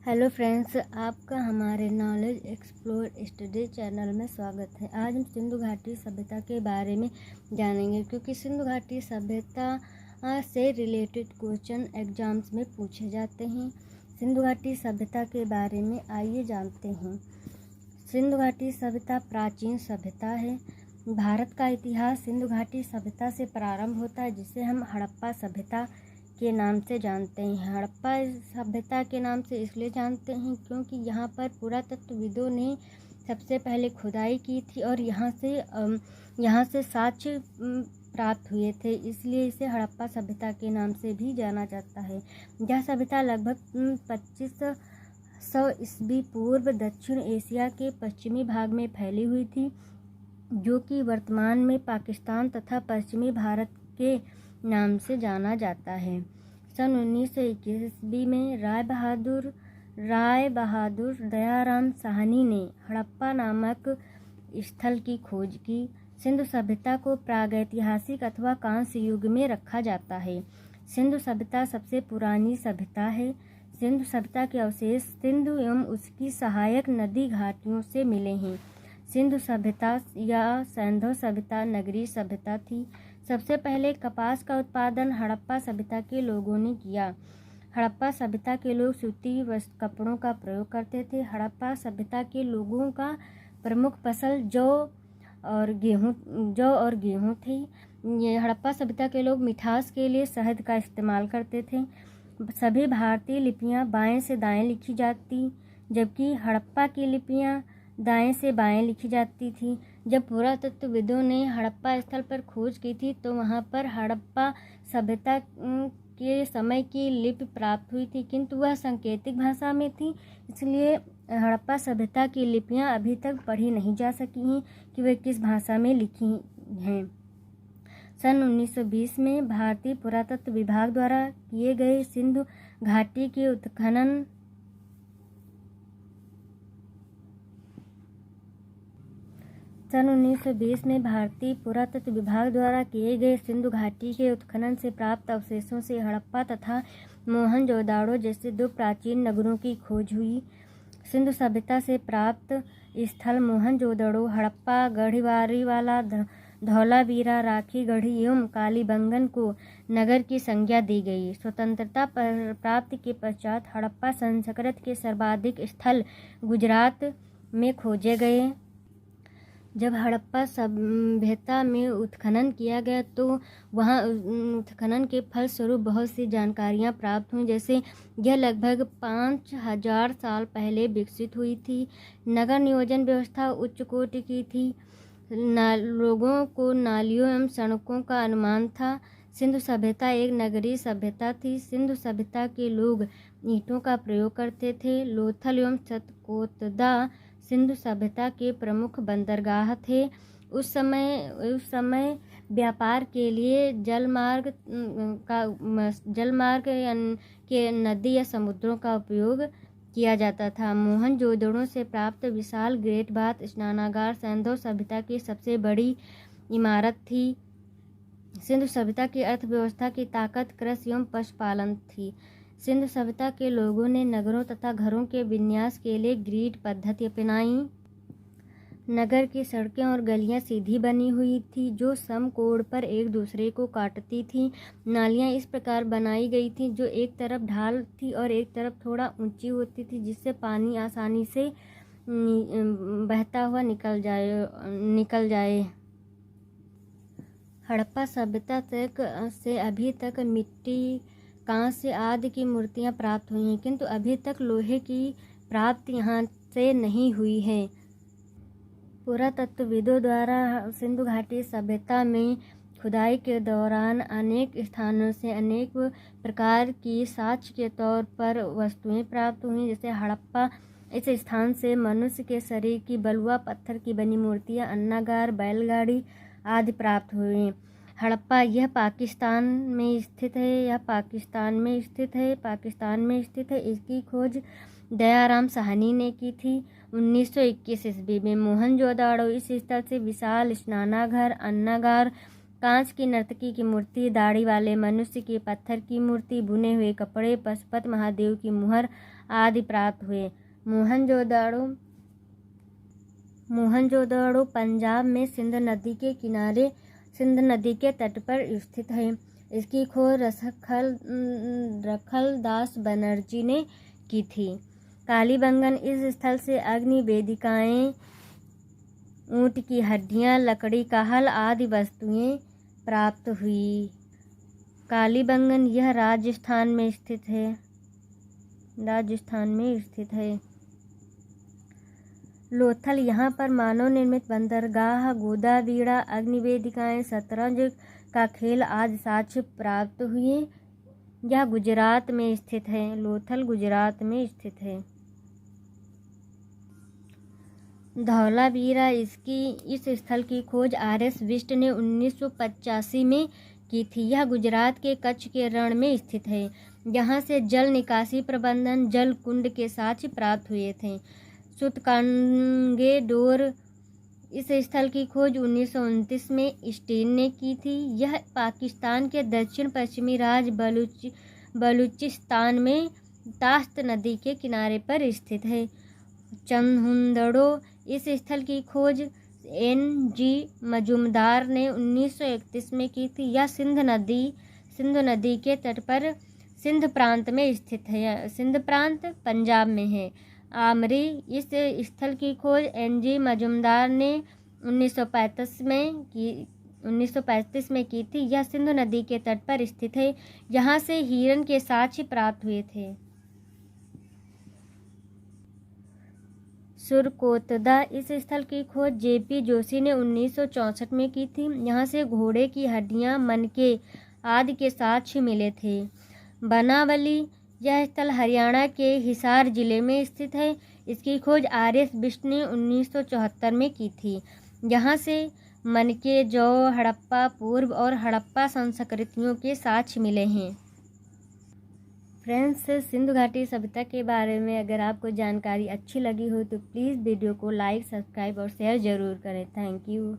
Hello friends, आपका हमारे knowledge explore study channel में स्वागत है। आज हम सिंधु घाटी सभ्यता के बारे में जानेंगे, क्योंकि सिंधु घाटी सभ्यता से रिलेटेड क्वेश्चन एग्जाम्स में पूछे जाते हैं। सिंधु घाटी सभ्यता के बारे में आइए जानते हैं। सिंधु घाटी सभ्यता प्राचीन सभ्यता है। भारत का इतिहास सिंधु घाटी सभ्यता से प्रारंभ होता है, जिसे हम हड़प्पा सभ्यता के नाम से जानते हैं। हड़प्पा सभ्यता के नाम से इसलिए जानते हैं क्योंकि यहाँ पर पुरातत्वविदों ने सबसे पहले खुदाई की थी और यहाँ से साक्ष्य प्राप्त हुए थे, इसलिए इसे हड़प्पा सभ्यता के नाम से भी जाना जाता है। यह सभ्यता लगभग 2500 ईस्वी पूर्व दक्षिण एशिया के पश्चिमी भाग में फैली हुई थी, जो कि वर्तमान में पाकिस्तान तथा पश्चिमी भारत के नाम से जाना जाता है। सन 1921 ईस्वी में राय बहादुर दयाराम साहनी ने हड़प्पा नामक स्थल की खोज की। सिंधु सभ्यता को प्रागैतिहासिक अथवा कांस्य युग में रखा जाता है। सिंधु सभ्यता सबसे पुरानी सभ्यता है। सिंधु सभ्यता के अवशेष सिंधु एवं उसकी सहायक नदी घाटियों से मिले हैं। सिंधु सभ्यता या सैंधव सभ्यता नगरीय सभ्यता थी। सबसे पहले कपास का उत्पादन हड़प्पा सभ्यता के लोगों ने किया। हड़प्पा सभ्यता के लोग सूती कपड़ों का प्रयोग करते थे। हड़प्पा सभ्यता के लोगों का प्रमुख फसल जौ और गेहूँ थी। ये हड़प्पा सभ्यता के लोग मिठास के लिए शहद का इस्तेमाल करते थे। सभी भारतीय लिपियां बाएं से दाएं लिखी जाती, जबकि हड़प्पा की लिपियां दाएं से बाएं लिखी जाती थी। जब पुरातत्वविदों ने हड़प्पा स्थल पर खोज की थी तो वहां पर हड़प्पा सभ्यता के समय की लिपि प्राप्त हुई थी, किंतु वह सांकेतिक भाषा में थी, इसलिए हड़प्पा सभ्यता की लिपियां अभी तक पढ़ी नहीं जा सकी हैं कि वे किस भाषा में लिखी हैं। सन 1920 में भारतीय पुरातत्व विभाग द्वारा किए गए सिंधु घाटी के उत्खनन सन 1920 में भारतीय पुरातत्व विभाग द्वारा किए गए सिंधु घाटी के उत्खनन से प्राप्त अवशेषों से हड़प्पा तथा मोहनजोदाड़ो जैसे दो प्राचीन नगरों की खोज हुई। सिंधु सभ्यता से प्राप्त स्थल मोहनजोदड़ो, हड़प्पा, गढ़ीवाला, धौलावीरा, राखी गढ़ी एवं कालीबंगन को नगर की संज्ञा दी गई। स्वतंत्रता प्राप्ति के पश्चात हड़प्पा संस्कृत के सर्वाधिक स्थल गुजरात में खोजे गए। जब हड़प्पा सभ्यता में उत्खनन किया गया तो वहाँ उत्खनन के फलस्वरूप बहुत सी जानकारियाँ प्राप्त हुई, जैसे यह लगभग 5000 साल पहले विकसित हुई थी। नगर नियोजन व्यवस्था उच्च कोटि की थी। लोगों को नालियों एवं सड़कों का अनुमान था। सिंधु सभ्यता एक नगरीय सभ्यता थी। सिंधु सभ्यता के लोग ईंटों का प्रयोग करते थे। लोथल एवं सतकोतदा सिंधु सभ्यता के प्रमुख बंदरगाह थे। उस समय व्यापार के लिए जलमार्ग के नदी या समुद्रों का उपयोग किया जाता था। मोहनजोदड़ो से प्राप्त विशाल ग्रेट बाथ स्नानागार सैंधव सभ्यता की सबसे बड़ी इमारत थी। सिंधु सभ्यता की अर्थव्यवस्था की ताकत कृषि एवं पशुपालन थी। सिंधु सभ्यता के लोगों ने नगरों तथा घरों के विन्यास के लिए ग्रिड पद्धति अपनाई। नगर की सड़कें और गलियां सीधी बनी हुई थी, जो समकोण पर एक दूसरे को काटती थी। नालियां इस प्रकार बनाई गई थी जो एक तरफ ढाल थी और एक तरफ थोड़ा ऊंची होती थी, जिससे पानी आसानी से बहता हुआ निकल जाए। हड़प्पा सभ्यता से अभी तक मिट्टी, कांस्य आदि की मूर्तियां प्राप्त हुई हैं, किंतु अभी तक लोहे की प्राप्ति यहाँ से नहीं हुई है। पुरातत्वविदों द्वारा सिंधु घाटी सभ्यता में खुदाई के दौरान अनेक स्थानों से अनेक प्रकार की साक्ष्य के तौर पर वस्तुएं प्राप्त हुई, जैसे हड़प्पा इस स्थान से मनुष्य के शरीर की बलुआ पत्थर की बनी मूर्तियां, अन्नागार, बैलगाड़ी आदि प्राप्त हुई। हड़प्पा यह पाकिस्तान में स्थित है। इसकी खोज दयाराम साहनी ने की थी। 1921 ईस्वी में मोहनजोदाड़ो इस स्थल से विशाल स्नानागार, अन्नागार, कांच की नर्तकी की मूर्ति, दाढ़ी वाले मनुष्य की पत्थर की मूर्ति, बुने हुए कपड़े, पशुपति महादेव की मुहर आदि प्राप्त हुए। मोहनजोदड़ो पंजाब में सिंध नदी के किनारे सिंध नदी के तट पर स्थित है। इसकी खोज रखलदास बनर्जी ने की थी। कालीबंगन इस स्थल से अग्नि वेदिकाएं, ऊंट की हड्डियां, लकड़ी का हल आदि वस्तुएं प्राप्त हुई। कालीबंगन यह राजस्थान में स्थित है। लोथल, यहाँ पर मानव निर्मित बंदरगाह, गोदा बीड़ा, अग्निवेदिकाएं, शतरंज का खेल आदि साक्ष्य प्राप्त हुए। यह गुजरात में स्थित है। लोथल गुजरात में स्थित है। धौलावीरा, इस स्थल की खोज RS बिष्ट ने 1985 में की थी। यह गुजरात के कच्छ के रण में स्थित है। यहाँ से जल निकासी प्रबंधन, जल कुंड के साक्ष्य प्राप्त हुए थे। सुतकांगेडोर, इस स्थल की खोज 1929 में स्टीन ने की थी। यह पाकिस्तान के दक्षिण पश्चिमी राज्य बलूचिस्तान में ताश्त नदी के किनारे पर स्थित है। चंहुंदड़ो, इस स्थल की खोज NG मजूमदार ने 1931 में की थी। यह सिंधु नदी के तट पर सिंध प्रांत में स्थित है। सिंध प्रांत पंजाब में है। आमरी, इस स्थल की खोज NG मजूमदार ने 1935 में की थी। यह सिंधु नदी के तट पर स्थित है। यहाँ से हिरन के साक्ष्य प्राप्त हुए थे। सुरकोतदा, इस स्थल की खोज JP जोशी ने 1964 में की थी। यहाँ से घोड़े की हड्डियाँ, मनके आदि के साक्ष्य मिले थे। बनावली, यह स्थल हरियाणा के हिसार जिले में स्थित है। इसकी खोज RS बिष्ट ने 1974 में की थी। यहाँ से मनके, जौ, हड़प्पा पूर्व और हड़प्पा संस्कृतियों के साक्ष्य मिले हैं। फ्रेंड्स, सिंधु घाटी सभ्यता के बारे में अगर आपको जानकारी अच्छी लगी हो तो प्लीज़ वीडियो को लाइक, सब्सक्राइब और शेयर ज़रूर करें। Thank you.